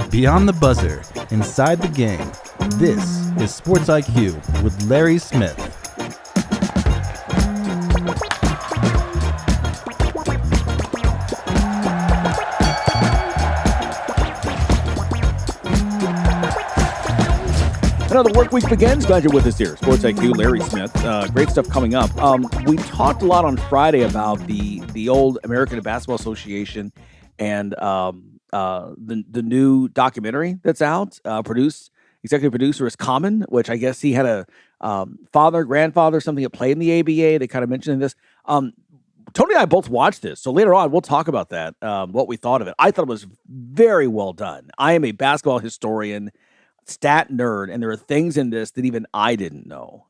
Beyond the buzzer, inside the game, this is Sports IQ with Larry Smith. Another work week begins. Glad you're with us here. Sports IQ, Larry Smith. Great stuff coming up. We talked a lot on Friday about the old American Basketball Association and the new documentary that's out. Executive producer is Common, which I guess he had a father, grandfather, something that played in the ABA. They kind of mentioned in this. Tony and I both watched this, so later on we'll talk about that, what we thought of it. I thought it was very well done. I am a basketball historian, stat nerd, and there are things in this that even I didn't know,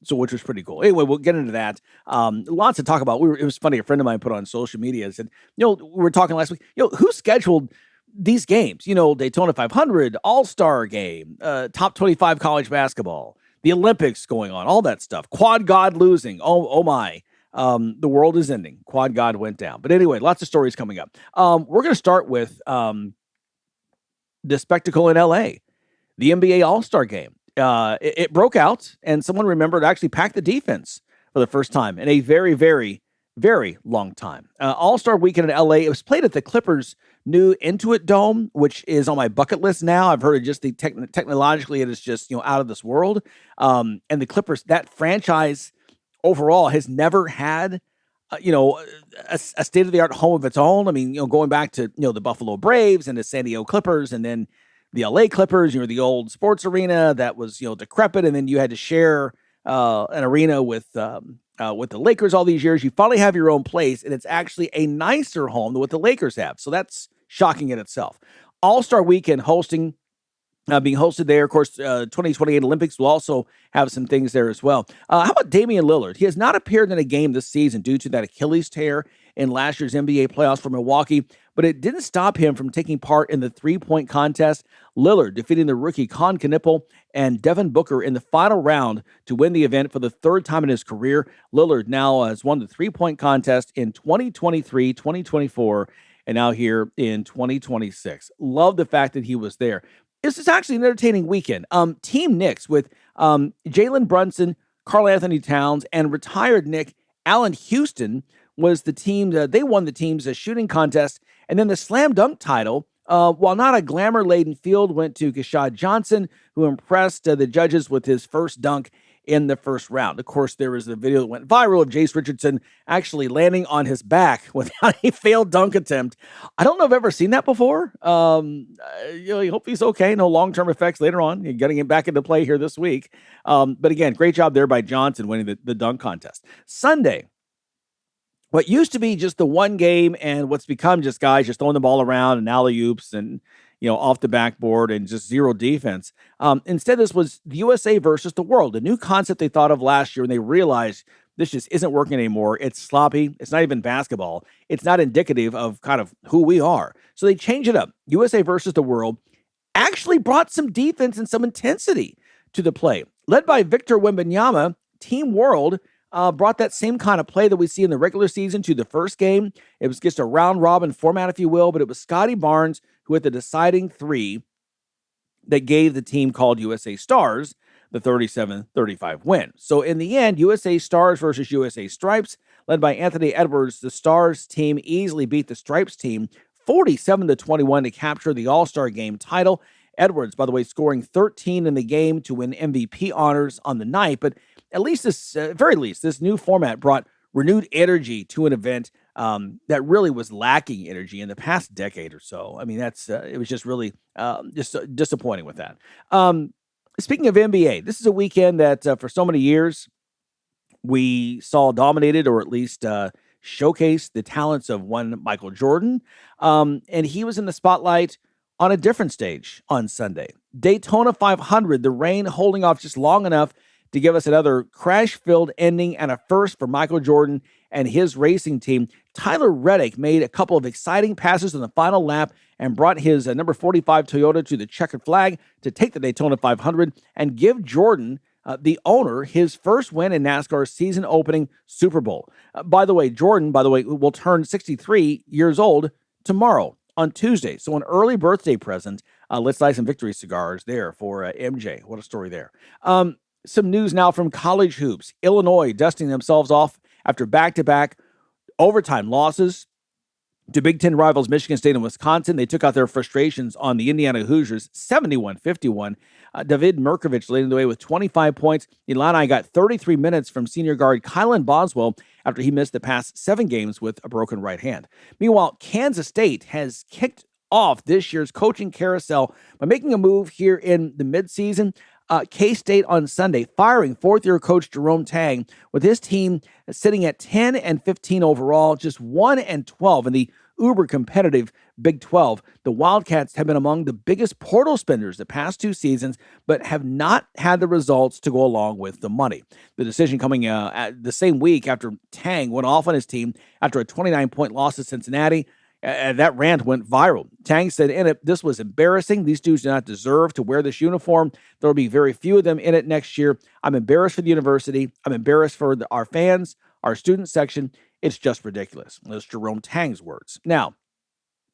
so which was pretty cool. Anyway, we'll get into that. Lots to talk about. It was funny. A friend of mine put on social media and said, we were talking last week, who scheduled these games? Daytona 500, All-Star game, top 25 college basketball, the Olympics going on, all that stuff. Quad God losing. Oh my. The world is ending. Quad God went down. But anyway, lots of stories coming up. We're going to start with the spectacle in L.A., the NBA All-Star game. It broke out, and someone remembered to actually pack the defense for the first time in a very, very, very long time. All-Star weekend in L.A., it was played at the Clippers' new Intuit Dome, which is on my bucket list now. I've heard it just technologically, it is just, out of this world. And the Clippers, that franchise overall has never had a state-of-the-art home of its own. I mean, going back to, the Buffalo Braves and the San Diego Clippers, and then the LA Clippers, the old sports arena that was, decrepit, and then you had to share an arena with the Lakers all these years. You finally have your own place, and it's actually a nicer home than what the Lakers have. So that's shocking in itself. All-Star Weekend being hosted there. Of course, 2028 Olympics will also have some things there as well. How about Damian Lillard? He has not appeared in a game this season due to that Achilles tear in last year's NBA playoffs for Milwaukee, but it didn't stop him from taking part in the three-point contest. Lillard defeating the rookie Con Knippel and Devin Booker in the final round to win the event for the third time in his career. Lillard now has won the three-point contest in 2023, 2024, and now here in 2026. Love the fact that he was there. This is actually an entertaining weekend. Team Knicks with Jalen Brunson, Karl Anthony Towns, and retired Nick Allen Houston was the team. They won the team's shooting contest. And then the slam dunk title, while not a glamour-laden field, went to Keshad Johnson, who impressed the judges with his first dunk in the first round. Of course, there was a video that went viral of Jace Richardson actually landing on his back without a failed dunk attempt. I don't know if I've ever seen that before. I hope he's okay. No long-term effects later on. You're getting him back into play here this week. But again, great job there by Johnson winning the dunk contest. Sunday, what used to be just the one game and what's become just guys just throwing the ball around and alley-oops and off the backboard and just zero defense. Instead, this was the USA versus the world, a new concept they thought of last year, and they realized this just isn't working anymore. It's sloppy. It's not even basketball. It's not indicative of kind of who we are. So they changed it up. USA versus the world actually brought some defense and some intensity to the play. Led by Victor Wembanyama, Team World brought that same kind of play that we see in the regular season to the first game. It was just a round-robin format, if you will, but it was Scotty Barnes who hit the deciding three that gave the team called USA Stars the 37-35 win. So in the end, USA Stars versus USA Stripes, led by Anthony Edwards, the Stars team easily beat the Stripes team 47-21 to capture the All-Star Game title. Edwards, by the way, scoring 13 in the game to win MVP honors on the night, but at least very least, this new format brought renewed energy to an event that really was lacking energy in the past decade or so. I mean, it was just really just disappointing with that. Speaking of NBA, this is a weekend that for so many years we saw dominated, or at least showcased the talents of one Michael Jordan, and he was in the spotlight on a different stage on Sunday. Daytona 500, the rain holding off just long enough to give us another crash-filled ending and a first for Michael Jordan and his racing team. Tyler Reddick made a couple of exciting passes in the final lap and brought his number 45 Toyota to the checkered flag to take the Daytona 500 and give Jordan, the owner, his first win in NASCAR's season-opening Super Bowl. By the way, Jordan, will turn 63 years old tomorrow on Tuesday. So an early birthday present. Let's light some victory cigars there for MJ. What a story there. Some news now from college hoops. Illinois dusting themselves off after back-to-back overtime losses to Big Ten rivals Michigan State and Wisconsin. They took out their frustrations on the Indiana Hoosiers, 71-51. David Mirkovich leading the way with 25 points. Illini got 33 minutes from senior guard Kylan Boswell after he missed the past 7 games with a broken right hand. Meanwhile, Kansas State has kicked off this year's coaching carousel by making a move here in the midseason. K-State on Sunday firing fourth-year coach Jerome Tang with his team sitting at 10-15 overall, just 1-12 in the uber-competitive Big 12. The Wildcats have been among the biggest portal spenders the past 2 seasons, but have not had the results to go along with the money. The decision coming at the same week after Tang went off on his team after a 29-point loss to Cincinnati. That rant went viral. Tang said in it, "This was embarrassing. These dudes do not deserve to wear this uniform. There will be very few of them in it next year. I'm embarrassed for the university. I'm embarrassed for our fans, our student section. It's just ridiculous." Those Jerome Tang's words. Now,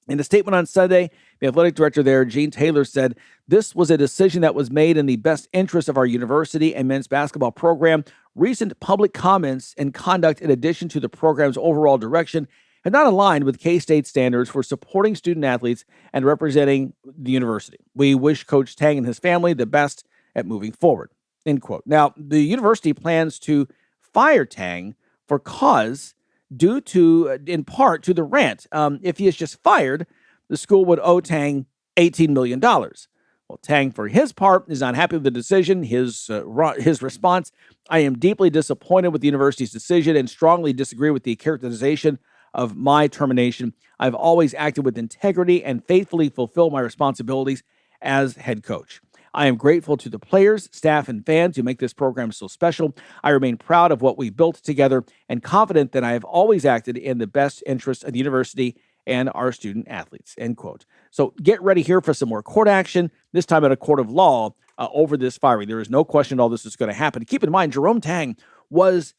in a statement on Sunday, the athletic director there, Gene Taylor, said, "This was a decision that was made in the best interest of our university and men's basketball program. Recent public comments and conduct, in addition to the program's overall direction, have not aligned with K-State standards for supporting student athletes and representing the university. We wish Coach Tang and his family the best at moving forward." End quote. Now, the university plans to fire Tang for cause due to, in part, to the rant. If he is just fired, the school would owe Tang $18 million. Well, Tang, for his part, is unhappy with the decision. His response: "I am deeply disappointed with the university's decision and strongly disagree with the characterization of my termination. I've always acted with integrity and faithfully fulfilled my responsibilities as head coach. I am grateful to the players, staff, and fans who make this program so special. I remain proud of what we built together and confident that I have always acted in the best interest of the university and our student athletes." End quote. So get ready here for some more court action, this time at a court of law over this firing. There is no question all this is going to happen. Keep in mind, Jerome Tang was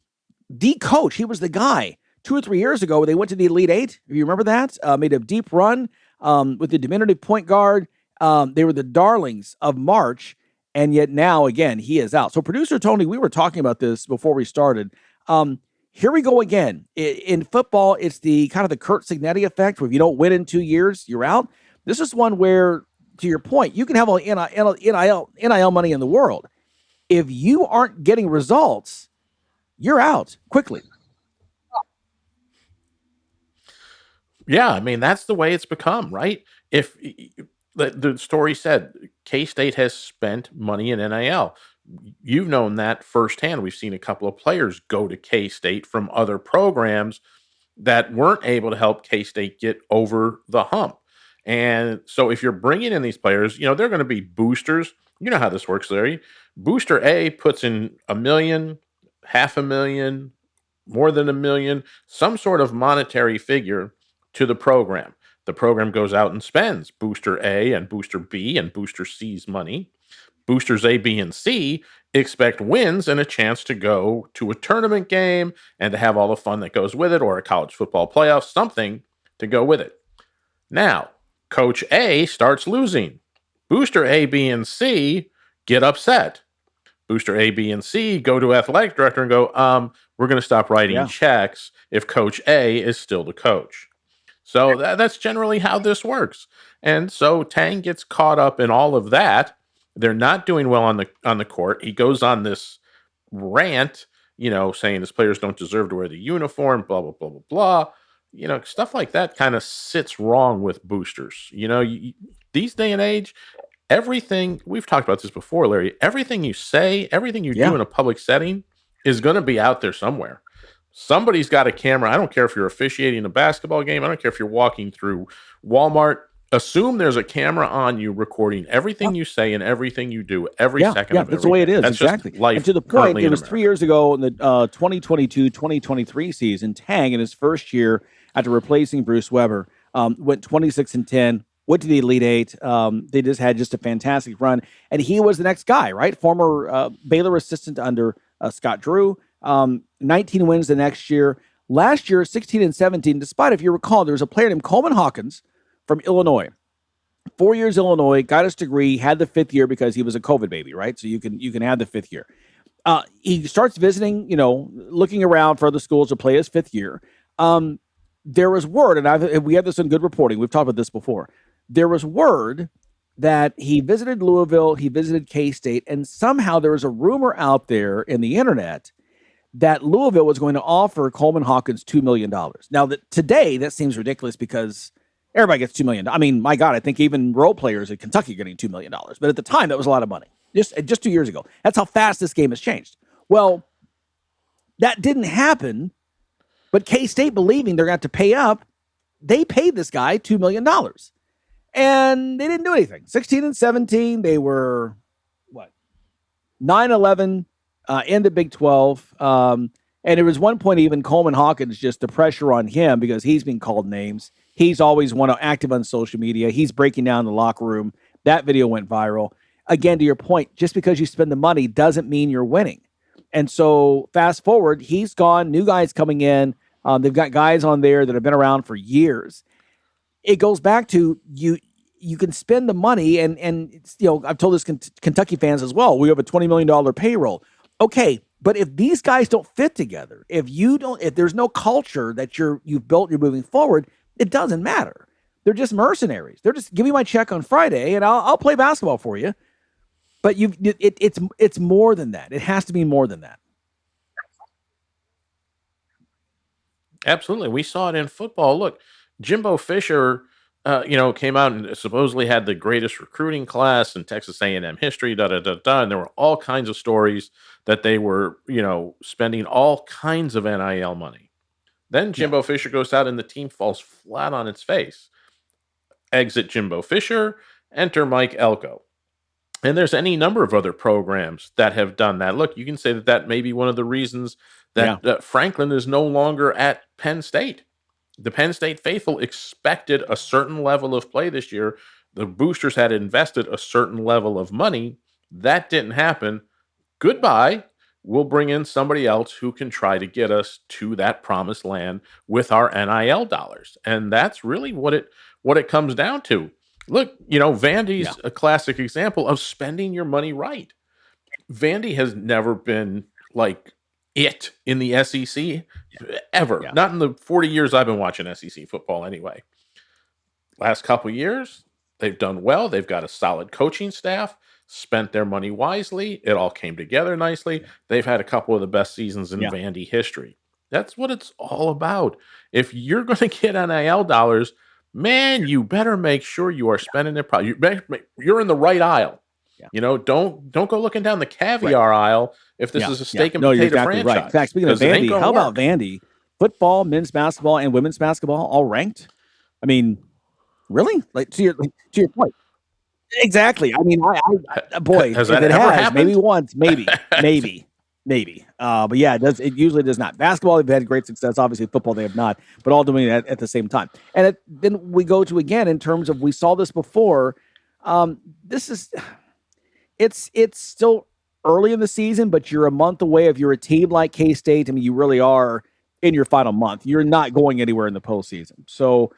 the coach. He was the guy 2 or 3 years ago, they went to the Elite Eight. If you remember that, made a deep run with the diminutive point guard. They were the darlings of March, and yet now, again, he is out. So, producer Tony, we were talking about this before we started. Here we go again. In football, it's the kind of the Kurt Signetti effect, where if you don't win in 2 years, you're out. This is one where, to your point, you can have all NIL money in the world. If you aren't getting results, you're out quickly. Yeah, I mean, that's the way it's become, right? If the story said K-State has spent money in NIL, you've known that firsthand. We've seen a couple of players go to K-State from other programs that weren't able to help K-State get over the hump. And so if you're bringing in these players, they're going to be boosters. You know how this works, Larry. Booster A puts in $1 million, $500,000, more than $1 million, some sort of monetary figure to the program. The program goes out and spends Booster A and Booster B and Booster C's money. Boosters A, B, and C expect wins and a chance to go to a tournament game and to have all the fun that goes with it, or a college football playoff, something to go with it. Now, Coach A starts losing. Booster A, B, and C get upset. Booster A, B, and C go to athletic director and go, we're going to stop writing checks if Coach A is still the coach. So that's generally how this works. And so Tang gets caught up in all of that. They're not doing well on the court. He goes on this rant, saying his players don't deserve to wear the uniform, blah, blah, blah, blah, blah. Stuff like that kind of sits wrong with boosters. These day and age, everything, we've talked about this before, Larry, everything you say, everything you do in a public setting is going to be out there somewhere. Somebody's got a camera. I don't care if you're officiating a basketball game. I don't care if you're walking through Walmart. Assume there's a camera on you recording everything you say and everything you do every second of it. That's the way it is. That's exactly. Life. And to the point, it was 3 years ago in the 2022-2023 season, Tang, in his first year after replacing Bruce Weber, went 26-10, went to the Elite Eight. They had a fantastic run. And he was the next guy, right? Former Baylor assistant under Scott Drew. 19 wins the next year. Last year, 16-17, despite, if you recall, there was a player named Coleman Hawkins from Illinois. 4 years Illinois, got his degree, had the 5th year because he was a COVID baby, right? So you can have the 5th year. He starts visiting, looking around for other schools to play his 5th year. There was word, and we had this in good reporting. We've talked about this before. There was word that he visited Louisville, he visited K-State, and somehow there was a rumor out there in the internet that Louisville was going to offer Coleman Hawkins $2 million. Now, today, that seems ridiculous because everybody gets $2 million. I mean, my God, I think even role players at Kentucky are getting $2 million. But at the time, that was a lot of money. Just 2 years ago. That's how fast this game has changed. Well, that didn't happen, but K-State, believing they're going to have to pay up, they paid this guy $2 million. And they didn't do anything. 16 and 17, they were, 9-11 in the Big 12. And there was one point even Coleman Hawkins, just the pressure on him because he's being called names. He's always active on social media. He's breaking down the locker room. That video went viral. Again, to your point, just because you spend the money doesn't mean you're winning. And so fast forward, he's gone, new guys coming in. They've got guys on there that have been around for years. It goes back to you can spend the money and it's, I've told this Kentucky fans as well. We have a $20 million payroll. Okay, but if these guys don't fit together, if there's no culture that you've built, you're moving forward, it doesn't matter. They're just mercenaries. They're just, give me my check on Friday and I'll play basketball for you. But it's more than that. It has to be more than that. Absolutely. We saw it in football. Look, Jimbo Fisher, came out and supposedly had the greatest recruiting class in Texas A&M history, and there were all kinds of stories that they were, spending all kinds of NIL money. Then Jimbo Fisher goes out and the team falls flat on its face. Exit Jimbo Fisher, enter Mike Elko. And there's any number of other programs that have done that. Look, you can say that may be one of the reasons that Franklin is no longer at Penn State. The Penn State faithful expected a certain level of play this year. The boosters had invested a certain level of money. That didn't happen. Goodbye. We'll bring in somebody else who can try to get us to that promised land with our NIL dollars. And that's really what it comes down to. Look, Vandy's a classic example of spending your money right. Vandy has never been like it in the SEC ever. Yeah. Not in the 40 years I've been watching SEC football anyway. Last couple years, they've done well. They've got a solid coaching staff, spent their money wisely. It all came together nicely. They've had a couple of the best seasons in Vandy history. That's what it's all about. If you're going to get NIL dollars, man, you better make sure you are spending it. You're in the right aisle. Yeah. Don't go looking down the caviar aisle if this is a steak and potato franchise. Right. In fact, speaking of Vandy, how about Vandy? Football, men's basketball, and women's basketball all ranked? I mean, really? Like to your point. Exactly. I mean, boy, has that ever happened? Maybe once, maybe. But yeah, it usually does not. Basketball, they've had great success. Obviously, football, they have not, but all doing it at the same time. And then we go to, again, in terms of, we saw this before. It's still early in the season, but you're a month away. If you're a team like K-State, I mean, you really are in your final month. You're not going anywhere in the postseason. So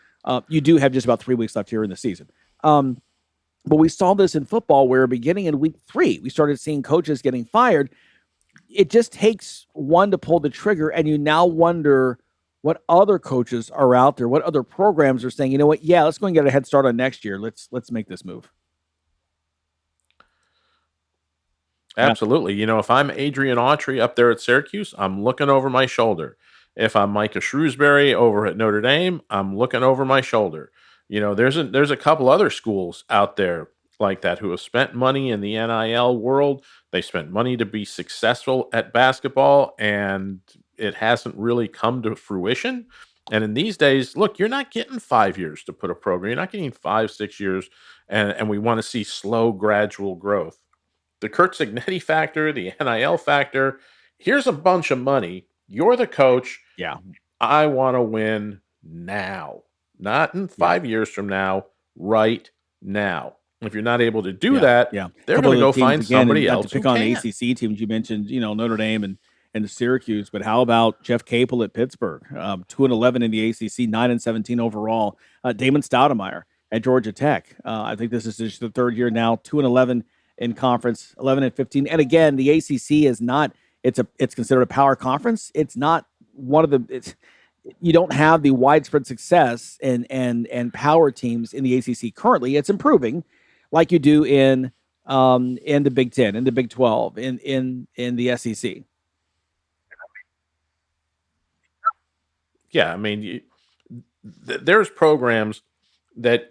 you do have just about 3 weeks left here in the season. But we saw this in football where beginning in week 3, we started seeing coaches getting fired. It just takes one to pull the trigger, and you now wonder what other coaches are out there, what other programs are saying, you know what, let's go and get a head start on next year. Let's make this move. Absolutely. If I'm Adrian Autry up there at Syracuse, I'm looking over my shoulder. If I'm Micah Shrewsbury over at Notre Dame, I'm looking over my shoulder. There's a couple other schools out there like that who have spent money in the NIL world. They spent money to be successful at basketball, and it hasn't really come to fruition. And in these days, look, you're not getting 5 years to put a program. You're not getting 5-6 years, and we want to see slow, gradual growth. The Kurt Cignetti factor, the NIL factor, here's a bunch of money. You're the coach. Yeah. I want to win now. Not in 5 years from now, right now. If you're not able to do that, they're going to go find somebody else. To pick on the ACC teams, you mentioned, Notre Dame and Syracuse, but how about Jeff Capel at Pittsburgh? 2-11 in the ACC, 9-17 overall. Damon Stoudemire. at Georgia Tech. I think this is just the third year now, 2-11 in conference, 11-15. And again, the ACC is not. It's considered a power conference. It's not one of the. You don't have the widespread success and power teams in the ACC currently. It's improving, like you do in the Big Ten, in the Big 12, in the SEC. Yeah, I mean, there's programs that,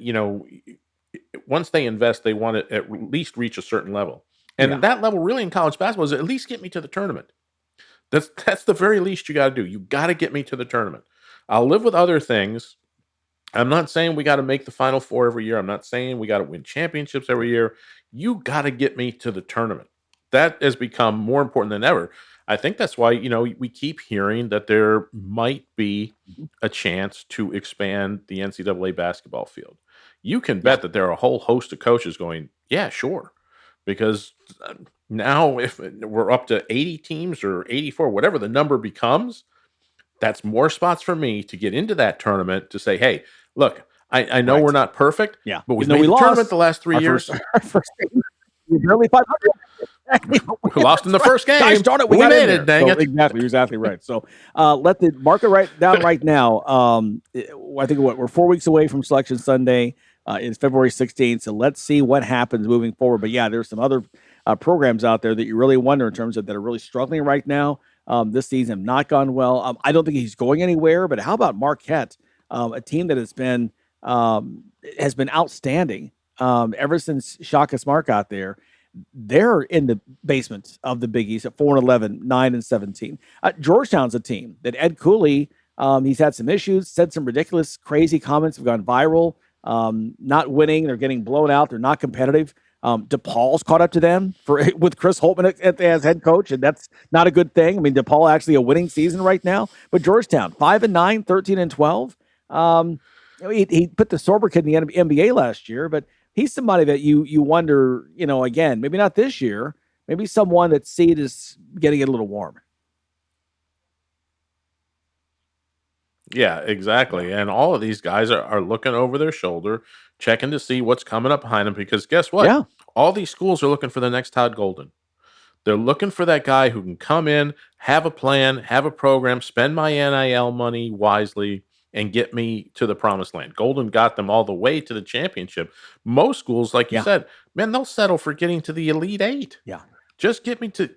once they invest, they want to at least reach a certain level. And that level really in college basketball is at least get me to the tournament. That's the very least you got to do. You got to get me to the tournament. I'll live with other things. I'm not saying we got to make the Final Four every year. I'm not saying we got to win championships every year. You got to get me to the tournament. That has become more important than ever. I think that's why, we keep hearing that there might be a chance to expand the NCAA basketball field. You can bet that there are a whole host of coaches going, yeah, sure. Because now if we're up to 80 teams or 84, whatever the number becomes, that's more spots for me to get into that tournament to say, hey, look, I know we're not perfect, but we've made the tournament the last 3 years. We're barely 500. We lost in the first game. Guys, darn it, we made it. Dang it. Exactly, you're exactly right. So let the market right down right now. I think we're 4 weeks away from Selection Sunday. It's February 16th. So let's see what happens moving forward. But yeah, there's some other programs out there that you really wonder in terms of that are really struggling right now. This season have not gone well. I don't think he's going anywhere. But how about Marquette, a team that has been outstanding ever since Shaka Smart got there. They're in the basement of the Big East at 4-11, 9-17. Georgetown's a team that Ed Cooley, he's had some issues, said some ridiculous, crazy comments, have gone viral. Not winning, they're getting blown out, they're not competitive. DePaul's caught up to them with Chris Holtman as head coach, and that's not a good thing. I mean, DePaul actually a winning season right now, but Georgetown 5-9, 13-12. He put the Sorber kid in the NBA last year, but he's somebody that you wonder, again, maybe not this year, maybe someone that seed is getting it a little warm. Yeah, exactly. And all of these guys are looking over their shoulder, checking to see what's coming up behind them, because guess what? Yeah. All these schools are looking for the next Todd Golden. They're looking for that guy who can come in, have a plan, have a program, spend my NIL money wisely, and get me to the promised land. Golden got them all the way to the championship. Most schools, like you said, man, they'll settle for getting to the Elite Eight. Yeah. Just get me to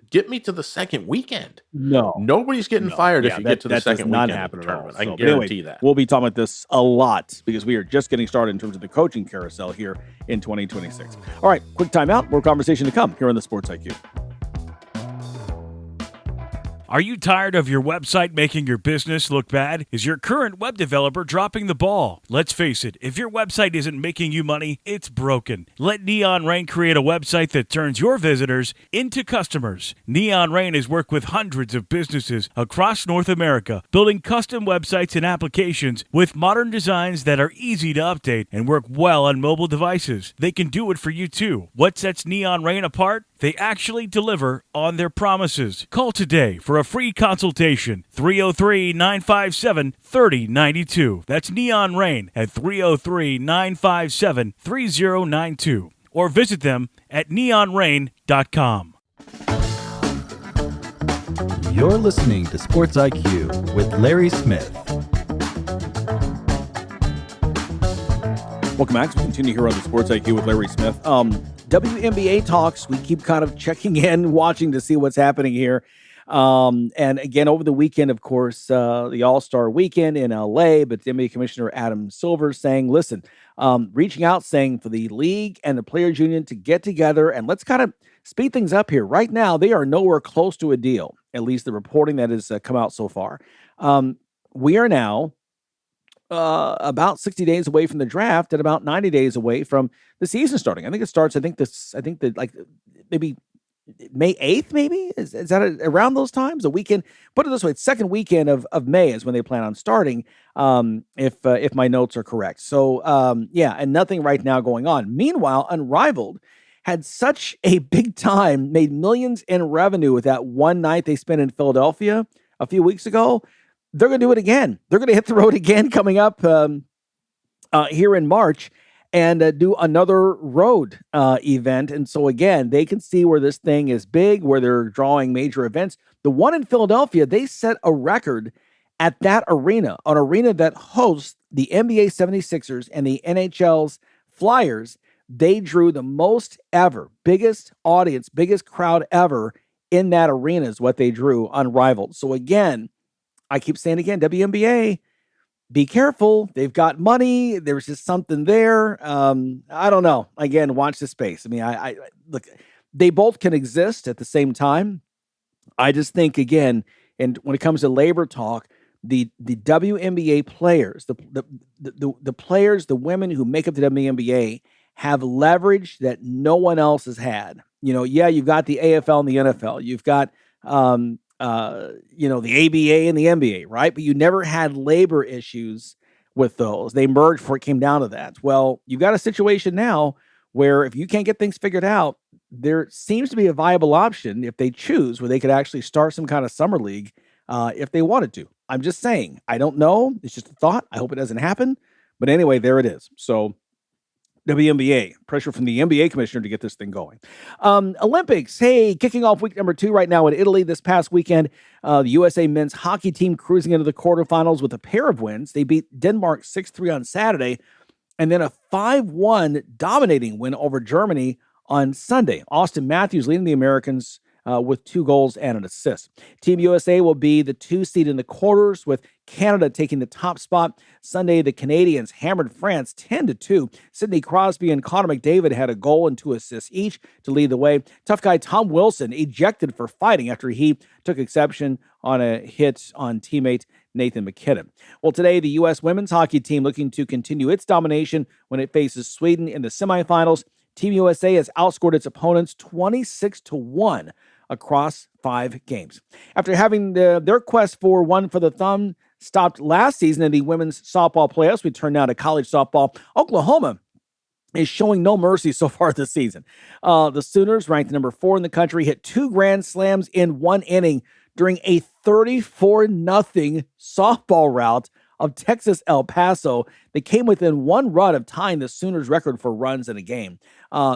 the second weekend. No. Nobody's getting fired if you get to the second weekend of the tournament. I can guarantee that. We'll be talking about this a lot because we are just getting started in terms of the coaching carousel here in 2026. All right, quick timeout. More conversation to come here on the Sports IQ. Are you tired of your website making your business look bad? Is your current web developer dropping the ball? Let's face it, if your website isn't making you money, it's broken. Let Neon Rain create a website that turns your visitors into customers. Neon Rain has worked with hundreds of businesses across North America, building custom websites and applications with modern designs that are easy to update and work well on mobile devices. They can do it for you too. What sets Neon Rain apart? They actually deliver on their promises. Call today for a free consultation. 303-957-3092. That's Neon Rain at 303-957-3092. Or visit them at neonrain.com. You're listening to Sports IQ with Larry Smith. Welcome back. We continue here on the Sports IQ with Larry Smith. WNBA talks. We keep kind of checking in, watching to see what's happening here. And again, over the weekend, of course, the All-Star weekend in LA, but the NBA Commissioner Adam Silver saying, listen, reaching out, saying for the league and the Players Union to get together and let's kind of speed things up here. Right now, they are nowhere close to a deal, at least the reporting that has come out so far. We are now about 60 days away from the draft and about 90 days away from the season starting. I think it starts, like maybe May 8th, maybe? Is that around those times? The weekend, put it this way, it's second weekend of May is when they plan on starting, if my notes are correct. So, and nothing right now going on. Meanwhile, Unrivaled had such a big time, made millions in revenue with that one night they spent in Philadelphia a few weeks ago. They're going to do it again. They're going to hit the road again coming up here in March. and do another road event. And so, again, they can see where this thing is big, where they're drawing major events. The one in Philadelphia, they set a record at that arena, an arena that hosts the NBA 76ers and the NHL's Flyers. They drew the most ever, biggest audience, biggest crowd ever in that arena is what they drew, unrivaled. So, again, I keep saying again, WNBA, be careful. They've got money. There's just something there. I don't know. Again, watch the space. I mean, I look, they both can exist at the same time. I just think, again, and when it comes to labor talk, the WNBA players, the players, the women who make up the WNBA have leverage that no one else has had. Yeah, you've got the AFL and the NFL. You've got the ABA and the NBA, right? But you never had labor issues with those. They merged before it came down to that. Well, you've got a situation now where if you can't get things figured out, there seems to be a viable option if they choose where they could actually start some kind of summer league if they wanted to. I'm just saying, I don't know. It's just a thought. I hope it doesn't happen. But anyway, there it is. So WNBA, pressure from the NBA commissioner to get this thing going. Olympics, hey, kicking off week number 2 right now in Italy this past weekend. The USA men's hockey team cruising into the quarterfinals with a pair of wins. They beat Denmark 6-3 on Saturday, and then a 5-1 dominating win over Germany on Sunday. Auston Matthews leading the Americans with 2 goals and an assist. Team USA will be the 2 seed in the quarters, with Canada taking the top spot. Sunday, the Canadians hammered France 10-2. Sidney Crosby and Connor McDavid had a goal and 2 assists each to lead the way. Tough guy Tom Wilson ejected for fighting after he took exception on a hit on teammate Nathan McKinnon. Well, today, the U.S. women's hockey team looking to continue its domination when it faces Sweden in the semifinals. Team USA has outscored its opponents 26-1 across 5 games. After having their quest for one for the thumb stopped last season in the women's softball playoffs, we turn now to college softball. Oklahoma is showing no mercy so far this season. The Sooners, ranked number 4 in the country, hit 2 grand slams in 1 inning during a 34-0 softball rout of Texas El Paso. They came within 1 run of tying the Sooners' record for runs in a game.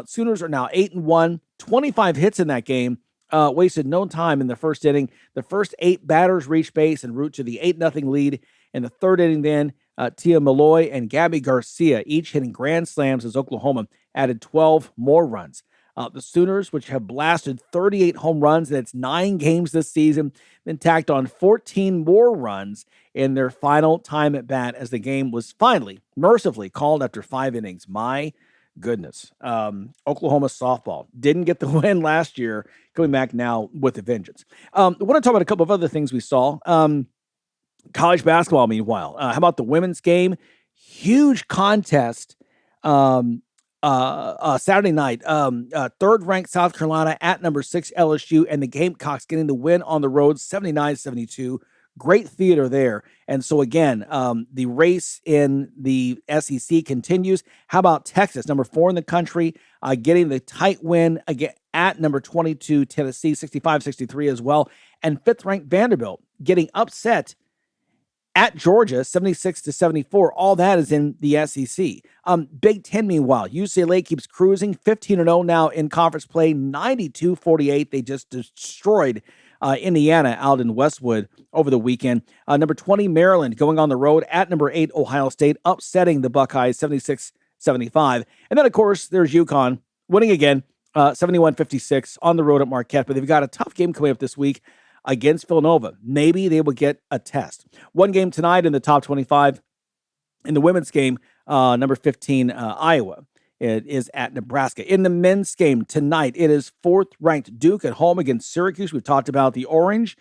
Sooners are now 8-1, 25 hits in that game. Wasted no time in the first inning. The first 8 batters reached base en route to the 8-0 lead. In the third inning then, Tia Malloy and Gabby Garcia each hitting grand slams as Oklahoma added 12 more runs. The Sooners, which have blasted 38 home runs in its 9 games this season, then tacked on 14 more runs in their final time at bat as the game was finally, mercifully called after 5 innings. My goodness. Oklahoma softball didn't get the win last year, coming back now with a vengeance. I want to talk about a couple of other things we saw. College basketball, meanwhile. How about the women's game? Huge contest Saturday night. Third-ranked South Carolina at number 6 LSU, and the Gamecocks getting the win on the road, 79-72. Great theater there. And so, again, the race in the SEC continues. How about Texas, number 4 in the country, getting the tight win again at number 22, Tennessee, 65-63 as well. And 5th-ranked Vanderbilt getting upset at Georgia, 76-74. All that is in the SEC. Big Ten, meanwhile, UCLA keeps cruising, 15-0 now in conference play, 92-48. They just destroyed Indiana out in Westwood over the weekend. Number 20, Maryland, going on the road at number 8, Ohio State, upsetting the Buckeyes 76-75. And then, of course, there's UConn winning again, 71-56 on the road at Marquette. But they've got a tough game coming up this week against Villanova. Maybe they will get a test. One game tonight in the top 25. In the women's game, number 15, Iowa. It is at Nebraska. In the men's game tonight, it is 4th-ranked Duke at home against Syracuse. We've talked about the Orange.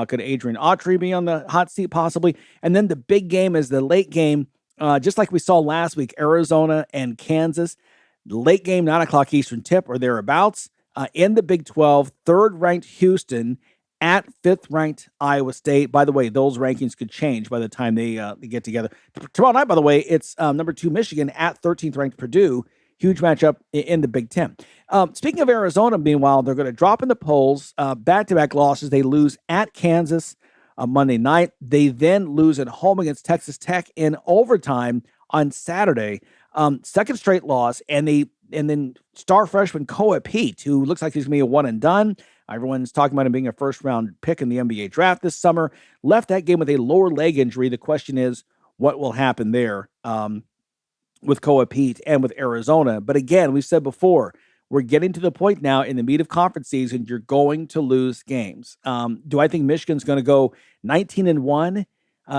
Could Adrian Autry be on the hot seat possibly? And then the big game is the late game, just like we saw last week, Arizona and Kansas. Late game, 9 o'clock Eastern tip or thereabouts. In the Big 12, 3rd-ranked Houston at 5th-ranked Iowa State. By the way, those rankings could change by the time they get together. Tomorrow night, by the way, it's number 2 Michigan at 13th-ranked Purdue. Huge matchup in the Big Ten. Speaking of Arizona, meanwhile, they're going to drop in the polls. Back-to-back losses. They lose at Kansas Monday night. They then lose at home against Texas Tech in overtime on Saturday. Second straight loss, and then star freshman Koa Pete, who looks like he's going to be a one and done. Everyone's talking about him being a first-round pick in the NBA draft this summer. Left that game with a lower leg injury. The question is, what will happen there with Koa Pete and with Arizona? But again, we said before, we're getting to the point now in the meat of conference season, you're going to lose games. Do I think Michigan's going to go 19-1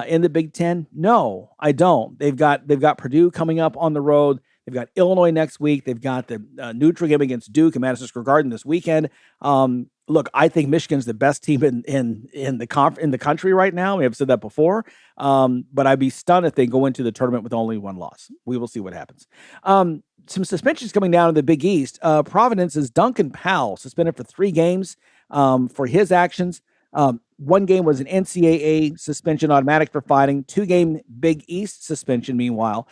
in the Big Ten? No, I don't. They've got Purdue coming up on the road. They've got Illinois next week. They've got the neutral game against Duke and Madison Square Garden this weekend. Look, I think Michigan's the best team in the country right now. We have said that before, but I'd be stunned if they go into the tournament with only one loss. We will see what happens. Some suspensions coming down in the Big East. Providence's Duncan Powell suspended for 3 games for his actions. 1 game was an NCAA suspension, automatic for fighting. 2-game Big East suspension, meanwhile.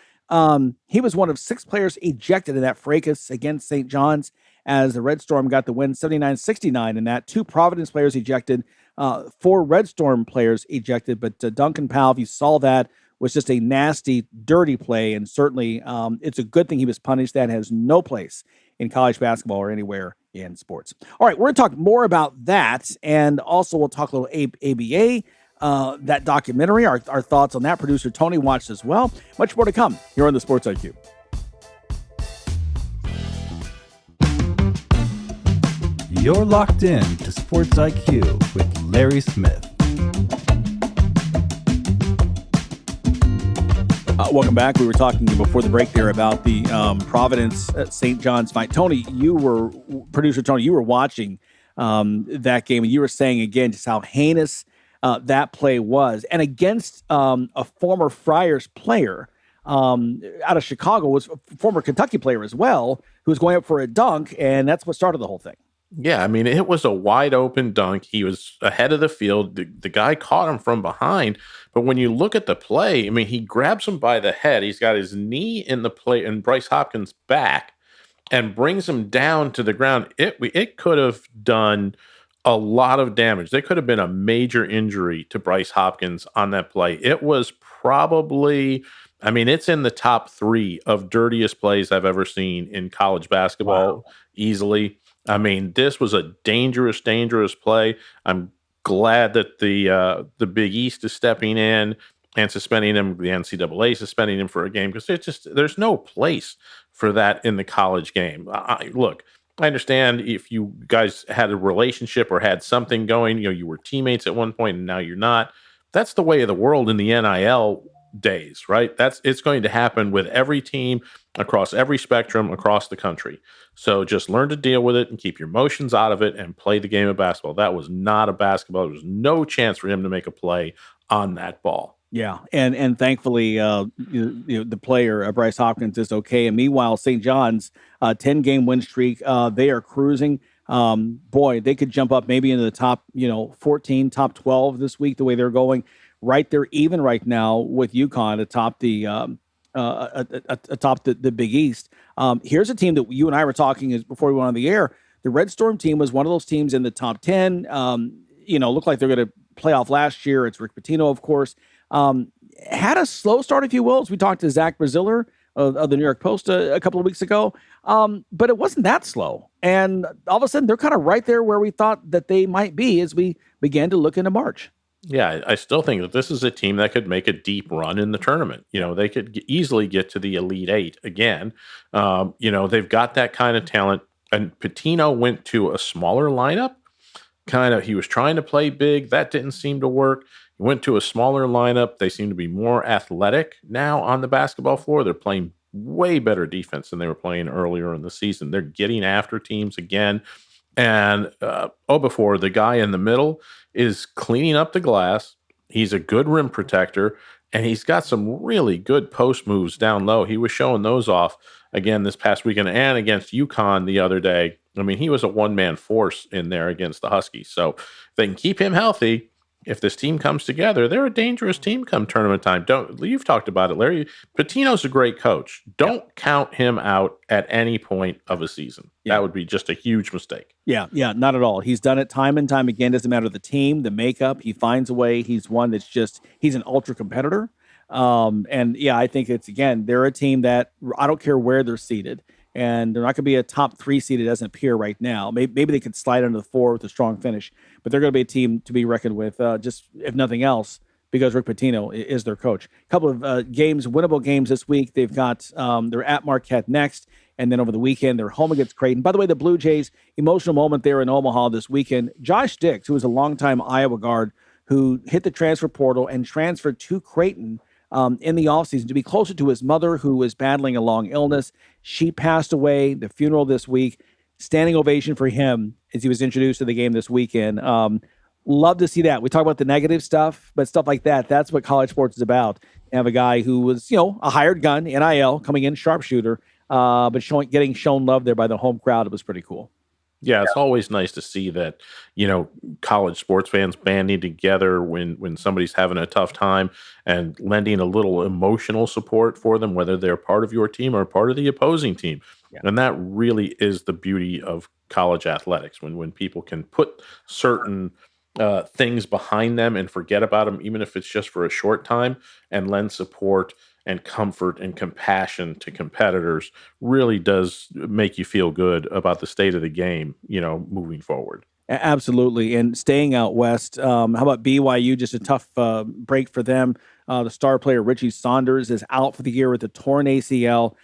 He was one of 6 players ejected in that fracas against St. John's as the Red Storm got the win 79-69 in that. 2 Providence players ejected, 4 Red Storm players ejected. But Duncan Powell, if you saw that, was just a nasty, dirty play. And certainly it's a good thing he was punished. That has no place in college basketball or anywhere in sports. All right, we're going to talk more about that. And also we'll talk a little ABA. That documentary, our thoughts on that. Producer Tony watched as well. Much more to come here on the Sports IQ. You're locked in to Sports IQ with Larry Smith. Welcome back. We were talking before the break there about the Providence St. John's fight. Tony, producer Tony, you were watching that game, and you were saying again just how heinous that play was, and against a former Friars player out of Chicago, was a former Kentucky player as well, who was going up for a dunk, and that's what started the whole thing. Yeah, I mean, it was a wide open dunk. He was ahead of the field. The guy caught him from behind. But when you look at the play, I mean, he grabs him by the head. He's got his knee in the play in Bryce Hopkins' back and brings him down to the ground. It could have done a lot of damage. There could have been a major injury to Bryce Hopkins on that play. It was probably, I mean, it's in the top 3 of dirtiest plays I've ever seen in college basketball. Wow. Easily. I mean, this was a dangerous, dangerous play. I'm glad that the Big East is stepping in and suspending him. The NCAA suspending him for a game because there's no place for that in the college game. Look, I understand if you guys had a relationship or had something going, you were teammates at one point and now you're not. That's the way of the world in the NIL days, right? It's going to happen with every team across every spectrum across the country. So just learn to deal with it and keep your emotions out of it and play the game of basketball. That was not a basketball. There was no chance for him to make a play on that ball. Yeah, and thankfully, the player Bryce Hopkins is okay. And meanwhile, St. John's 10-game win streak, they are cruising. Boy, they could jump up maybe into the top 14, top 12 this week. The way they're going, right there, even right now with UConn atop the Big East. Here's a team that you and I were talking before we went on the air. The Red Storm team was one of those teams in the top 10. Looked like they're going to play off last year. It's Rick Pitino, of course. Had a slow start, if you will, as we talked to Zach Braziller of the New York Post a couple of weeks ago. But it wasn't that slow. And all of a sudden, they're kind of right there where we thought that they might be as we began to look into March. Yeah, I still think that this is a team that could make a deep run in the tournament. They could easily get to the Elite 8 again. They've got that kind of talent. And Pitino went to a smaller lineup. He was trying to play big. That didn't seem to work. He went to a smaller lineup. They seem to be more athletic now on the basketball floor. They're playing way better defense than they were playing earlier in the season. They're getting after teams again. And Okafor, the guy in the middle, is cleaning up the glass. He's a good rim protector, and he's got some really good post moves down low. He was showing those off again this past weekend and against UConn the other day. I mean, he was a one-man force in there against the Huskies. So if they can keep him healthy, if this team comes together, they're a dangerous team come tournament time. You've talked about it, Larry. Pitino's a great coach. Don't count him out at any point of a season. Yeah. That would be just a huge mistake. Yeah, not at all. He's done it time and time again. Doesn't matter the team, the makeup. He finds a way. He's one that's he's an ultra competitor. And yeah, I think it's, again, they're a team that I don't care where they're seated, and they're not going to be a top 3 seed. It doesn't appear right now. Maybe they could slide under the 4 with a strong finish, but they're going to be a team to be reckoned with, just if nothing else, because Rick Pitino is their coach. A couple of games, winnable games this week. They've got, they're at Marquette next, and then over the weekend, they're home against Creighton. By the way, the Blue Jays, emotional moment there in Omaha this weekend. Josh Dix, who was a longtime Iowa guard, who hit the transfer portal and transferred to Creighton in the offseason to be closer to his mother, who was battling a long illness. She passed away, the funeral this week. Standing ovation for him as he was introduced to the game this weekend. Love to see that. We talk about the negative stuff, but stuff like that, that's what college sports is about. You have a guy who was, a hired gun, NIL, coming in, sharpshooter, but getting shown love there by the home crowd. It was pretty cool. Yeah, it's always nice to see that, college sports fans banding together when somebody's having a tough time and lending a little emotional support for them, whether they're part of your team or part of the opposing team. Yeah. And that really is the beauty of college athletics, when people can put certain things behind them and forget about them, even if it's just for a short time, and lend support and comfort and compassion to competitors, really does make you feel good about the state of the game, moving forward. Absolutely. And staying out west, how about BYU? Just a tough break for them. The star player, Richie Saunders, is out for the year with a torn ACL.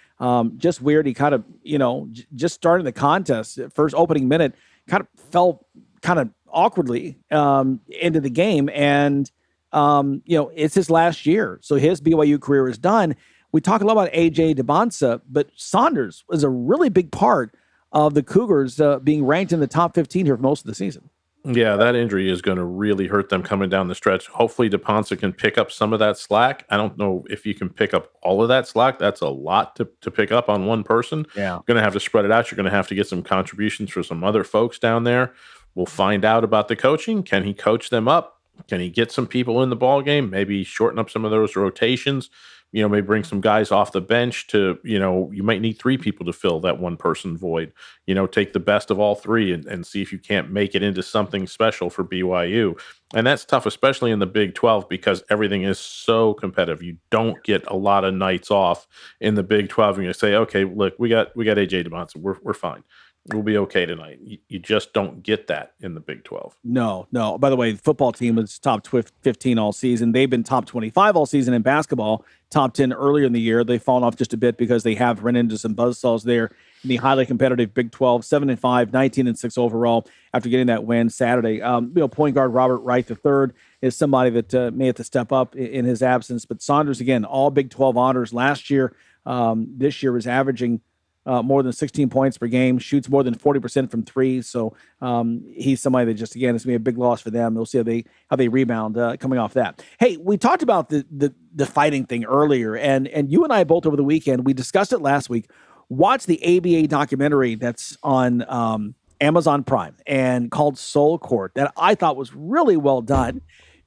Just weird. He kind of, just starting the contest, first opening minute, kind of fell kind of awkwardly into the game. And, it's his last year. So his BYU career is done. We talk a lot about A.J. DeBonsa, but Saunders was a really big part of the Cougars being ranked in the top 15 here for most of the season. Yeah, that injury is going to really hurt them coming down the stretch. Hopefully DePonsa can pick up some of that slack. I don't know if you can pick up all of that slack. That's a lot to pick up on one person. Yeah. You're going to have to spread it out. You're going to have to get some contributions for some other folks down there. We'll find out about the coaching. Can he coach them up? Can he get some people in the ball game? Maybe shorten up some of those rotations. Maybe bring some guys off the bench to, you might need 3 people to fill that one person void. Take the best of all 3 and see if you can't make it into something special for BYU. And that's tough, especially in the Big 12, because everything is so competitive. You don't get a lot of nights off in the Big 12. And you say, okay, look, we got AJ DeBonsa. We're fine. We'll be okay tonight. You just don't get that in the Big 12. No. By the way, the football team was top 15 all season. They've been top 25 all season in basketball, top 10 earlier in the year. They've fallen off just a bit because they have run into some buzzsaws there in the highly competitive Big 12, 7-5, 19-6 overall after getting that win Saturday. Point guard Robert Wright III is somebody that may have to step up in his absence. But Saunders, again, all Big 12 honors last year. This year is averaging more than 16 points per game, shoots more than 40% from 3. So he's somebody that just, again, it's going to be a big loss for them. We'll see how they rebound coming off that. Hey, we talked about the fighting thing earlier, and you and I both over the weekend, we discussed it last week. Watch the ABA documentary that's on Amazon Prime and called Soul Court that I thought was really well done.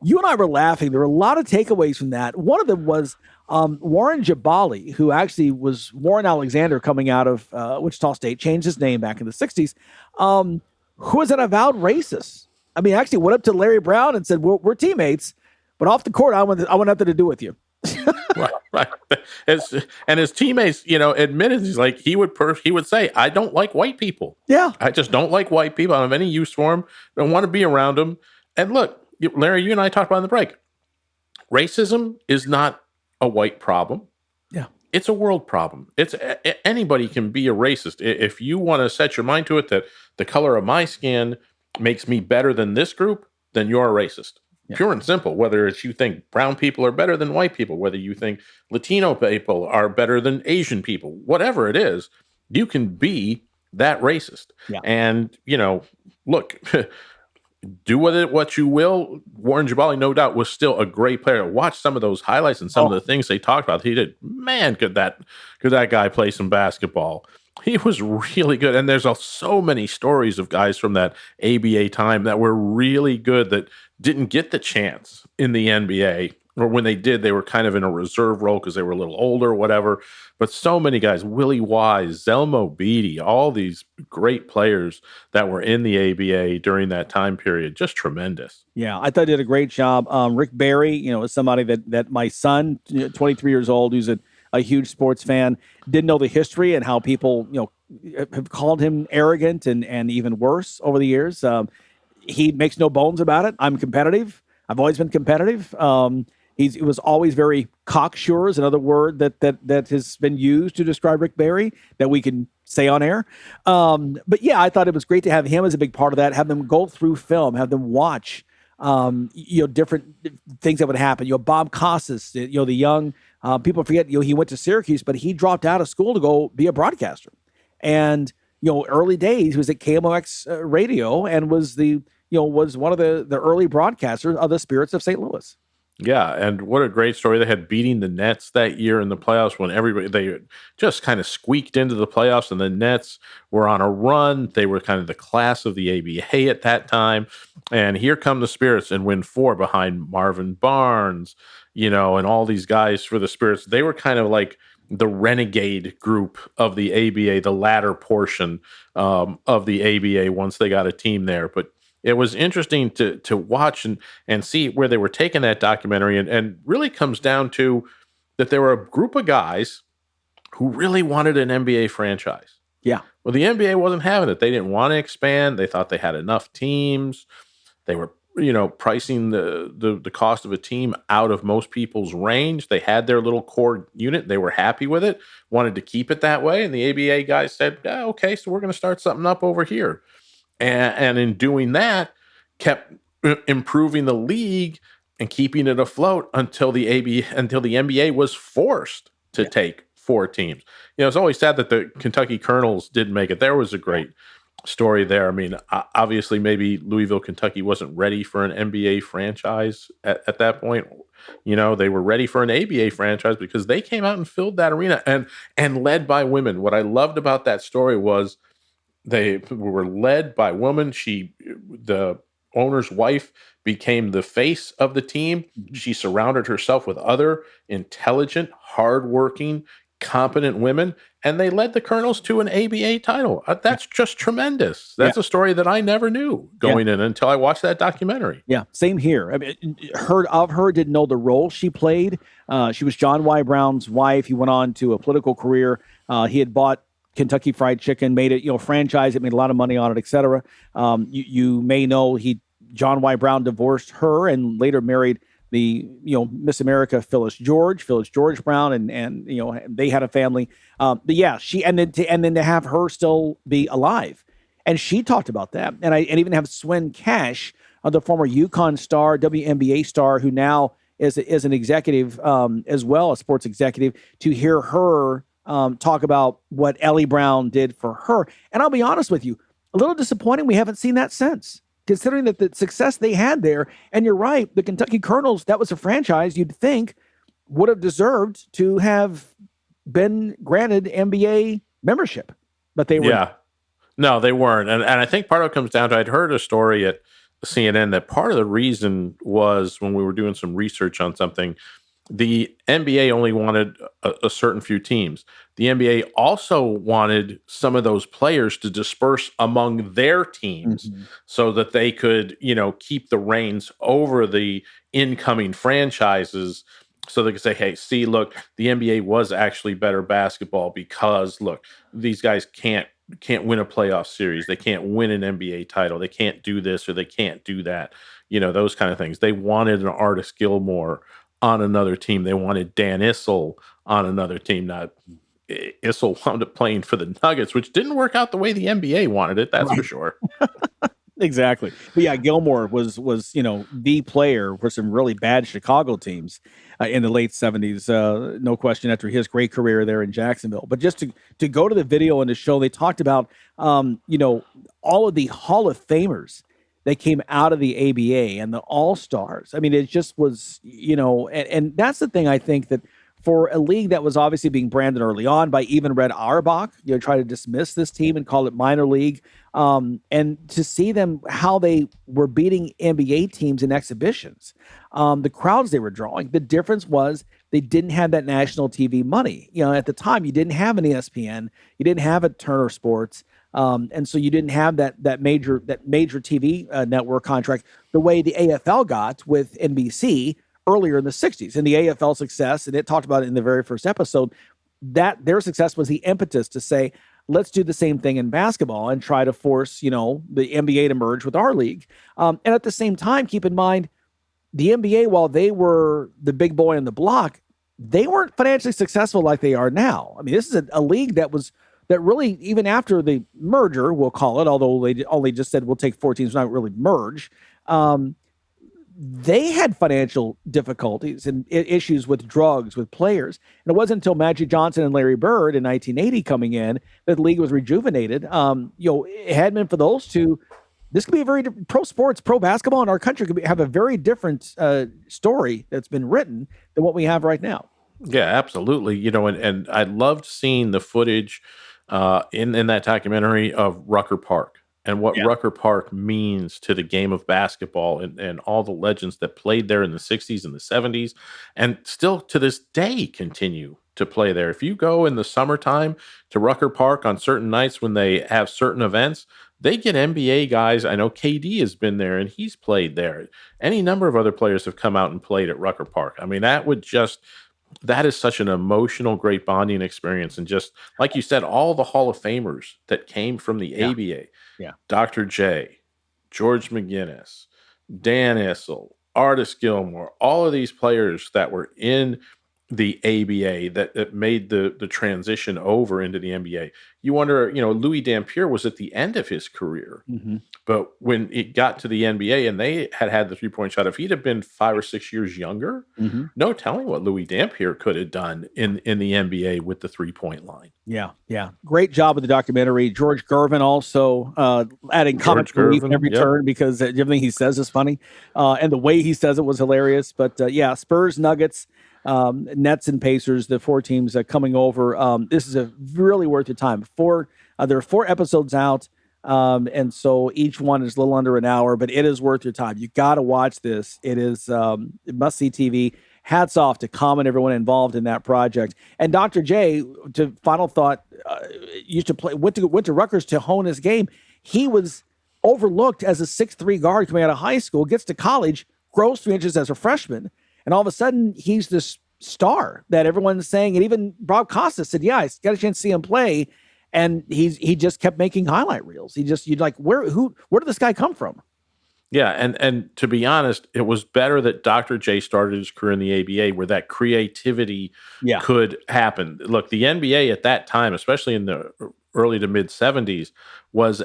You and I were laughing. There were a lot of takeaways from that. One of them was Warren Jabali, who actually was Warren Alexander coming out of Wichita State, changed his name back in the 60s, who was an avowed racist. I mean, actually went up to Larry Brown and said, we're teammates, but off the court, I want nothing to do with you. Right. And his teammates, admitted, he's like, he would say, I don't like white people. Yeah. I just don't like white people. I don't have any use for them. Don't want to be around them. And look, Larry, you and I talked about in the break. Racism is not a white problem. Yeah. It's a world problem. Anybody can be a racist. If you want to set your mind to it that the color of my skin makes me better than this group, then you're a racist. Yeah. Pure and simple. Whether it's you think brown people are better than white people, whether you think Latino people are better than Asian people, whatever it is, you can be that racist. Yeah. And, look, do with it what you will. Warren Jabali, no doubt, was still a great player. Watch some of those highlights and some of the things they talked about. He did, man, could that guy play some basketball? He was really good. And there's so many stories of guys from that ABA time that were really good that didn't get the chance in the NBA or when they did, they were kind of in a reserve role because they were a little older or whatever. But so many guys, Willie Wise, Zelmo Beatty, all these great players that were in the ABA during that time period, just tremendous. Yeah, I thought he did a great job. Rick Barry, is somebody that my son, 23 years old, who's a huge sports fan, didn't know the history and how people, have called him arrogant and even worse over the years. He makes no bones about it. I'm competitive. I've always been competitive. He was always very cocksure, is another word that has been used to describe Rick Barry that we can say on air. But yeah, I thought it was great to have him as a big part of that, have them go through film, have them watch, different things that would happen. Bob Costas, the young, people forget, he went to Syracuse, but he dropped out of school to go be a broadcaster. And, early days, he was at KMOX radio and was was one of the early broadcasters of the Spirits of St. Louis. Yeah, and what a great story. They had beating the Nets that year in the playoffs when they just kind of squeaked into the playoffs, and the Nets were on a run. They were kind of the class of the ABA at that time. And here come the Spirits and win 4 behind Marvin Barnes, and all these guys for the Spirits. They were kind of like the renegade group of the ABA, the latter portion of the ABA once they got a team there. But it was interesting to watch and see where they were taking that documentary, and really comes down to that there were a group of guys who really wanted an NBA franchise. Yeah. Well, the NBA wasn't having it. They didn't want to expand. They thought they had enough teams. They were, pricing the cost of a team out of most people's range. They had their little core unit. They were happy with it, wanted to keep it that way. And the ABA guys said, yeah, okay, so we're going to start something up over here. And in doing that, kept improving the league and keeping it afloat until the NBA was forced to take 4 teams. It's always sad that the Kentucky Colonels didn't make it. There was a great story there. I mean, obviously, maybe Louisville, Kentucky wasn't ready for an NBA franchise at that point. They were ready for an ABA franchise because they came out and filled that arena and led by women. What I loved about that story was they were led by women. The owner's wife, became the face of the team. She surrounded herself with other intelligent, hardworking, competent women, and they led the Colonels to an ABA title. That's just tremendous. That's a story that I never knew going in until I watched that documentary. Yeah, same here. I mean, heard of her, didn't know the role she played. She was John Y. Brown's wife. He went on to a political career. He had bought Kentucky Fried Chicken, made it, franchise. It made a lot of money on it, etc. You may know John Y. Brown divorced her and later married the Miss America Phyllis George Brown, and they had a family. But yeah, and then to have her still be alive, and she talked about that, and even have Swin Cash, the former UConn star, WNBA star, who now is an executive as well, a sports executive, to hear her talk about what Ellie Brown did for her. And I'll be honest with you, a little disappointing we haven't seen that since, considering that the success they had there. And you're right, the Kentucky Colonels, that was a franchise you'd think would have deserved to have been granted NBA membership, but they were. Yeah, no, they weren't. And I think part of it comes down to, I'd heard a story at CNN that part of the reason was when we were doing some research on something, the NBA only wanted a certain few teams. The NBA also wanted some of those players to disperse among their teams so that they could, keep the reins over the incoming franchises, so they could say, hey, see, look, the NBA was actually better basketball because, look, these guys can't win a playoff series. They can't win an NBA title. They can't do this or they can't do that. Those kind of things. They wanted an Artis Gilmore on another team. They wanted Dan Issel on another team. Now, Issel wound up playing for the Nuggets, which didn't work out the way the NBA wanted it. That's for sure. Exactly. But yeah, Gilmore was the player for some really bad Chicago teams in the late 70s. No question, after his great career there in Jacksonville. But just to go to the video and to show, they talked about all of the Hall of Famers that came out of the ABA and the All-Stars. I mean, it just was, and that's the thing I think that for a league that was obviously being branded early on by even Red Auerbach, try to dismiss this team and call it minor league. And to see them, how they were beating NBA teams in exhibitions, the crowds they were drawing, the difference was they didn't have that national TV money. At the time, you didn't have an ESPN, you didn't have a Turner Sports. And so you didn't have that major TV network contract the way the AFL got with NBC earlier in the 60s. And the AFL success, and it talked about it in the very first episode, that their success was the impetus to say, let's do the same thing in basketball and try to force, the NBA to merge with our league. And at the same time, keep in mind, the NBA, while they were the big boy on the block, they weren't financially successful like they are now. I mean, this is a league that really, even after the merger, we'll call it, although they only just said we'll take 4 teams, not really merge, they had financial difficulties and issues with drugs, with players. And it wasn't until Magic Johnson and Larry Bird in 1980 coming in that the league was rejuvenated. It hadn't been for those two, this could be a very different, pro basketball in our country could have a very different story that's been written than what we have right now. Yeah, absolutely. And I loved seeing the footage in that documentary of Rucker Park and what Rucker Park means to the game of basketball and all the legends that played there in the 60s and the 70s and still to this day continue to play there. If you go in the summertime to Rucker Park on certain nights when they have certain events, they get NBA guys. I know KD has been there and he's played there. Any number of other players have come out and played at Rucker Park. I mean, that is such an emotional, great bonding experience. And just like you said, all the Hall of Famers that came from the ABA, Dr. J, George McGinnis, Dan Issel, Artis Gilmore, all of these players that were in the ABA that made the transition over into the NBA. You wonder, Louis Dampier was at the end of his career, but when it got to the NBA and they had the 3-point shot, if he'd have been 5 or 6 years younger, no telling what Louis Dampier could have done in the NBA with the 3-point line. Yeah. Great job with the documentary. George Gervin also adding comic relief every turn because everything he says is funny. And the way he says it was hilarious. But Spurs, Nuggets, Nets and Pacers, the 4 teams coming over. This is a really worth your time. There are 4 episodes out, and so each one is a little under an hour, but it is worth your time. You got to watch this. It is must-see TV. Hats off to Common and everyone involved in that project. And Dr. J, to final thought, used to play, went to Rutgers to hone his game. He was overlooked as a 6'3" guard coming out of high school, gets to college, grows 3 inches as a freshman. And all of a sudden, he's this star that everyone's saying, and even Bob Costas said, I got a chance to see him play. And he just kept making highlight reels. You'd like, where did this guy come from? Yeah, and to be honest, it was better that Dr. J started his career in the ABA where that creativity could happen. Look, the NBA at that time, especially in the early to mid 70s, was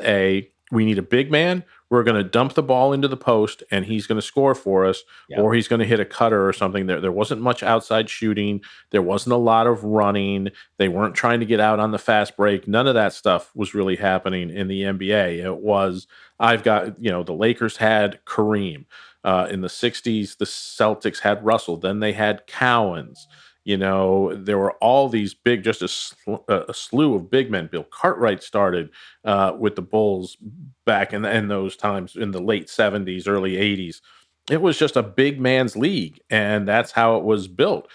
we need a big man. We're going to dump the ball into the post and he's going to score for us, or he's going to hit a cutter or something. There wasn't much outside shooting. There wasn't a lot of running. They weren't trying to get out on the fast break. None of that stuff was really happening in the NBA. It was, the Lakers had Kareem. In the 60s, the Celtics had Russell. Then they had Cowens. There were all these big, just a slew of big men. Bill Cartwright started with the Bulls back in those times in the late 70s, early 80s. It was just a big man's league, and that's how it was built.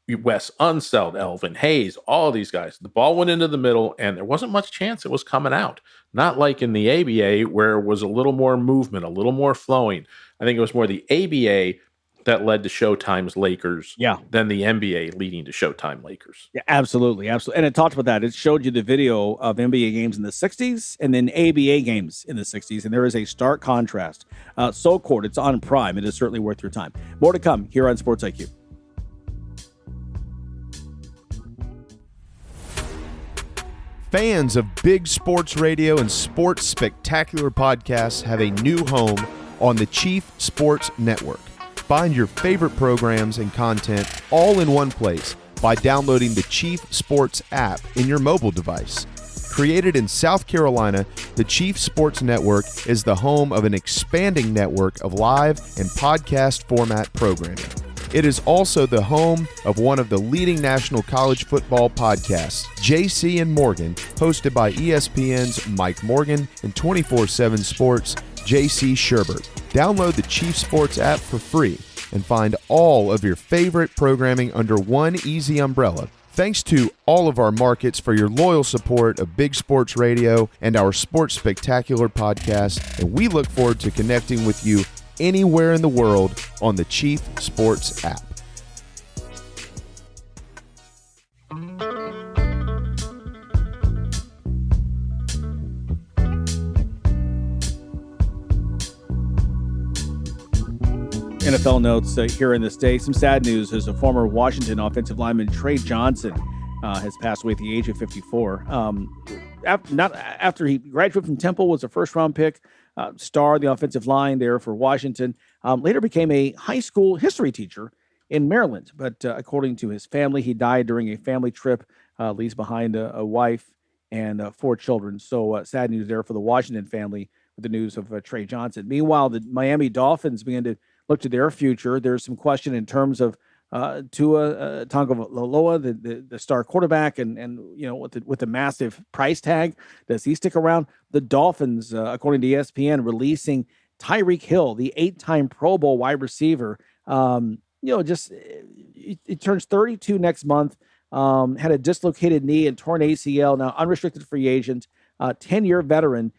Wes Unseld, Elvin Hayes, all of these guys. The ball went into the middle, and there wasn't much chance it was coming out. Not like in the ABA, where it was a little more movement, a little more flowing. I think it was more the ABA that led to Showtime's Lakers than the NBA leading to Showtime Lakers. Yeah, absolutely. And it talked about that. It showed you the video of NBA games in the 60s and then ABA games in the 60s, and there is a stark contrast. Court, it's on Prime. It is certainly worth your time. More to come here on Sports IQ. Fans of big sports radio and sports spectacular podcasts have a new home on the Chief Sports Network. Find your favorite programs and content all in one place by downloading the Chief Sports app in your mobile device. Created in South Carolina, the Chief Sports Network is the home of an expanding network of live and podcast format programming. It is also the home of one of the leading national college football podcasts, JC and Morgan, hosted by ESPN's Mike Morgan and 24/7 Sports' JC Sherbert. Download the Chief Sports app for free and find all of your favorite programming under one easy umbrella. Thanks to all of our markets for your loyal support of Big Sports Radio and our Sports Spectacular podcast, and we look forward to connecting with you anywhere in the world on the Chief Sports app. NFL notes here in this day. Some sad news as a former Washington offensive lineman, Trey Johnson, has passed away at the age of 54. After he graduated from Temple, was a first-round pick, star of the offensive line there for Washington. Later became a high school history teacher in Maryland. But according to his family, he died during a family trip, leaves behind a wife and 4 children. So sad news there for the Washington family with the news of Trey Johnson. Meanwhile, the Miami Dolphins began to look to their future. There's some question in terms of Tua Tagovailoa, the star quarterback, and you know, with the massive price tag, does he stick around? The Dolphins, according to ESPN, releasing Tyreek Hill, the 8-time Pro Bowl wide receiver. He turns 32 next month. Had a dislocated knee and torn ACL. Now unrestricted free agent, 10-year veteran.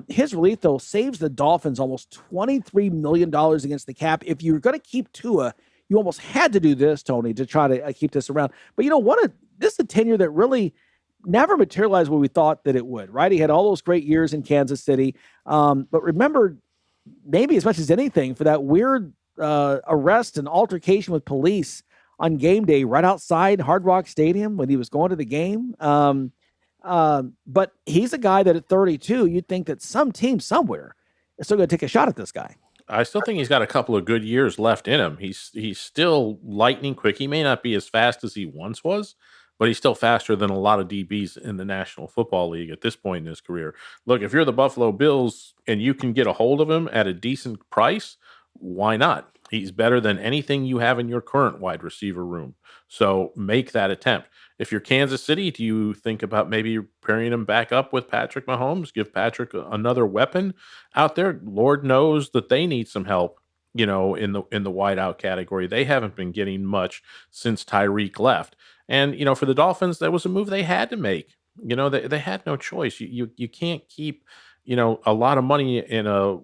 His relief, though, saves the Dolphins almost $23 million against the cap. If you're going to keep Tua, you almost had to do this, Tony, to try to keep this around. But, you know, this is a tenure that really never materialized what we thought that it would, right? He had all those great years in Kansas City. But remember, maybe as much as anything, for that weird arrest and altercation with police on game day right outside Hard Rock Stadium when he was going to the game. But he's a guy that at 32, you'd think that some team somewhere is still going to take a shot at this guy. I still think he's got a couple of good years left in him. He's still lightning quick. He may not be as fast as he once was, but he's still faster than a lot of DBs in the National Football League at this point in his career. Look, if you're the Buffalo Bills and you can get a hold of him at a decent price, why not? He's better than anything you have in your current wide receiver room. So make that attempt. If you're Kansas City, do you think about maybe pairing him back up with Patrick Mahomes? Give Patrick another weapon out there. Lord knows that they need some help, you know, in the wideout category. They haven't been getting much since Tyreek left. And, you know, for the Dolphins, that was a move they had to make. You know, they had no choice. You can't keep, you know, a lot of money in a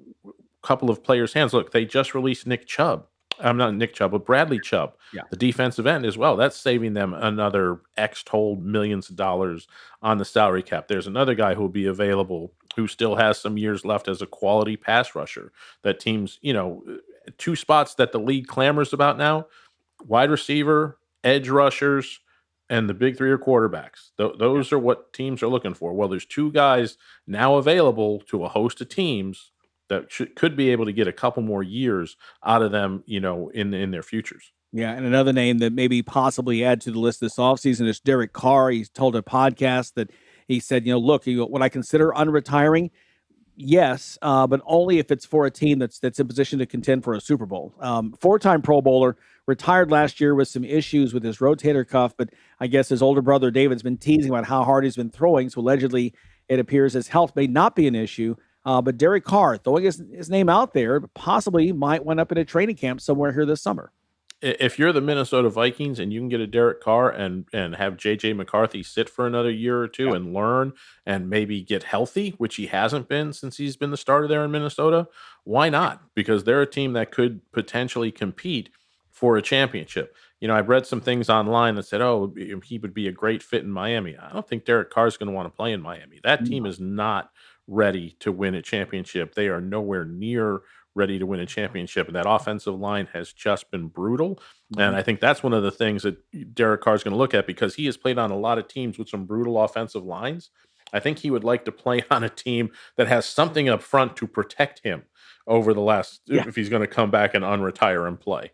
couple of players' hands. Look, they just released Nick Chubb. I'm not Nick Chubb, but Bradley Chubb, the defensive end as well. That's saving them another X-told millions of dollars on the salary cap. There's another guy who will be available who still has some years left as a quality pass rusher that teams, you know, 2 spots that the league clamors about now, wide receiver, edge rushers, and the big 3 are quarterbacks. Those are what teams are looking for. Well, there's 2 guys now available to a host of teams that could be able to get a couple more years out of them, you know, in their futures. Yeah, and another name that maybe possibly add to the list this offseason is Derek Carr. He's told a podcast that he said, you know, look, would I consider unretiring? Yes, but only if it's for a team that's in position to contend for a Super Bowl. 4-time Pro Bowler, retired last year with some issues with his rotator cuff, but I guess his older brother David's been teasing about how hard he's been throwing, so allegedly it appears his health may not be an issue. But Derek Carr, throwing his name out there, possibly might wind up in a training camp somewhere here this summer. If you're the Minnesota Vikings and you can get a Derek Carr and have J.J. McCarthy sit for another year or two and learn and maybe get healthy, which he hasn't been since he's been the starter there in Minnesota, why not? Because they're a team that could potentially compete for a championship. You know, I've read some things online that said, oh, he would be a great fit in Miami. I don't think Derek Carr is going to want to play in Miami. That team is not ready to win a championship. They are nowhere near ready to win a championship. And that offensive line has just been brutal. And I think that's one of the things that Derek Carr is going to look at, because he has played on a lot of teams with some brutal offensive lines. I think he would like to play on a team that has something up front to protect him over the last, if he's going to come back and unretire and play.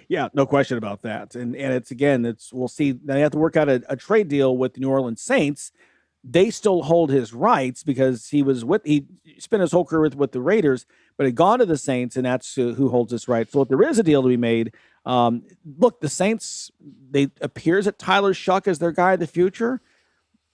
Yeah, no question about that. And we'll see. They have to work out a trade deal with the New Orleans Saints. They still hold his rights because he spent his whole career with the Raiders, but had gone to the Saints, and that's who holds his rights. So if there is a deal to be made, Look, the Saints, they appears that Tyler Shuck is their guy of the future,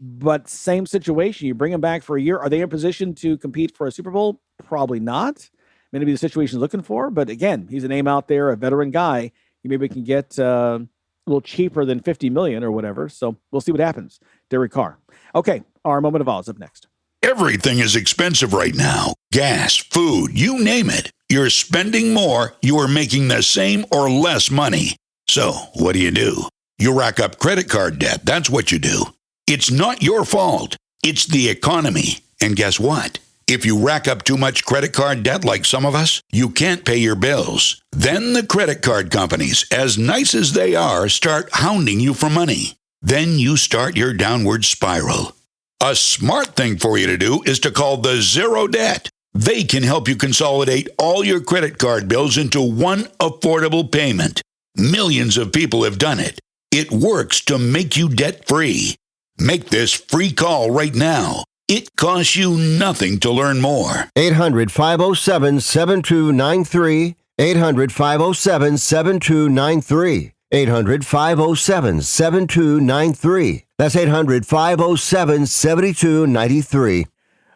but same situation. You bring him back for a year. Are they in position to compete for a Super Bowl? Probably not. Maybe the situation he's looking for, but again, he's a name out there, a veteran guy. You maybe can get a little cheaper than $50 million or whatever. So we'll see what happens. Derek Carr. Okay, our moment of awe is up next. Everything is expensive right now. Gas, food, you name it. You're spending more, you are making the same or less money. So, what do? You rack up credit card debt. That's what you do. It's not your fault. It's the economy. And guess what? If you rack up too much credit card debt like some of us, you can't pay your bills. Then the credit card companies, as nice as they are, start hounding you for money. Then you start your downward spiral. A smart thing for you to do is to call the Zero Debt. They can help you consolidate all your credit card bills into one affordable payment. Millions of people have done it. It works to make you debt-free. Make this free call right now. It costs you nothing to learn more. 800-507-7293. 800-507-7293. 800-507-7293. That's 800-507-7293.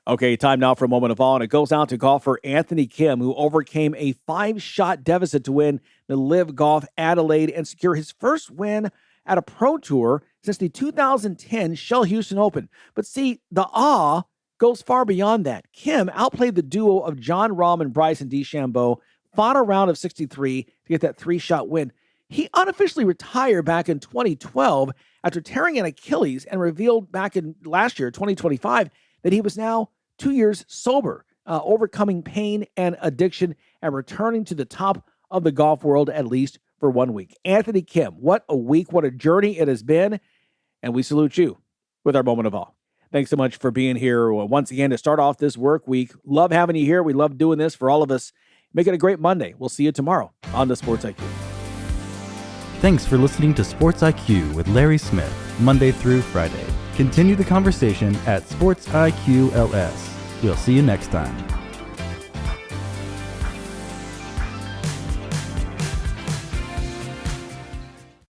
Okay, time now for a moment of awe, and it goes out to golfer Anthony Kim, who overcame a 5-shot deficit to win the Live Golf Adelaide and secure his first win at a pro tour since the 2010 Shell Houston Open. But see, the awe goes far beyond that. Kim outplayed the duo of Jon Rahm and Bryson DeChambeau, fought a round of 63 to get that 3-shot win. He unofficially retired back in 2012 after tearing an Achilles and revealed back in last year, 2025, that he was now 2 years sober, overcoming pain and addiction and returning to the top of the golf world at least for 1 week. Anthony Kim, what a week, what a journey it has been, and we salute you with our moment of awe. Thanks so much for being here once again to start off this work week. Love having you here. We love doing this for all of us. Make it a great Monday. We'll see you tomorrow on the Sports IQ. Thanks for listening to Sports IQ with Larry Smith, Monday through Friday. Continue the conversation at Sports IQ LS. We'll see you next time.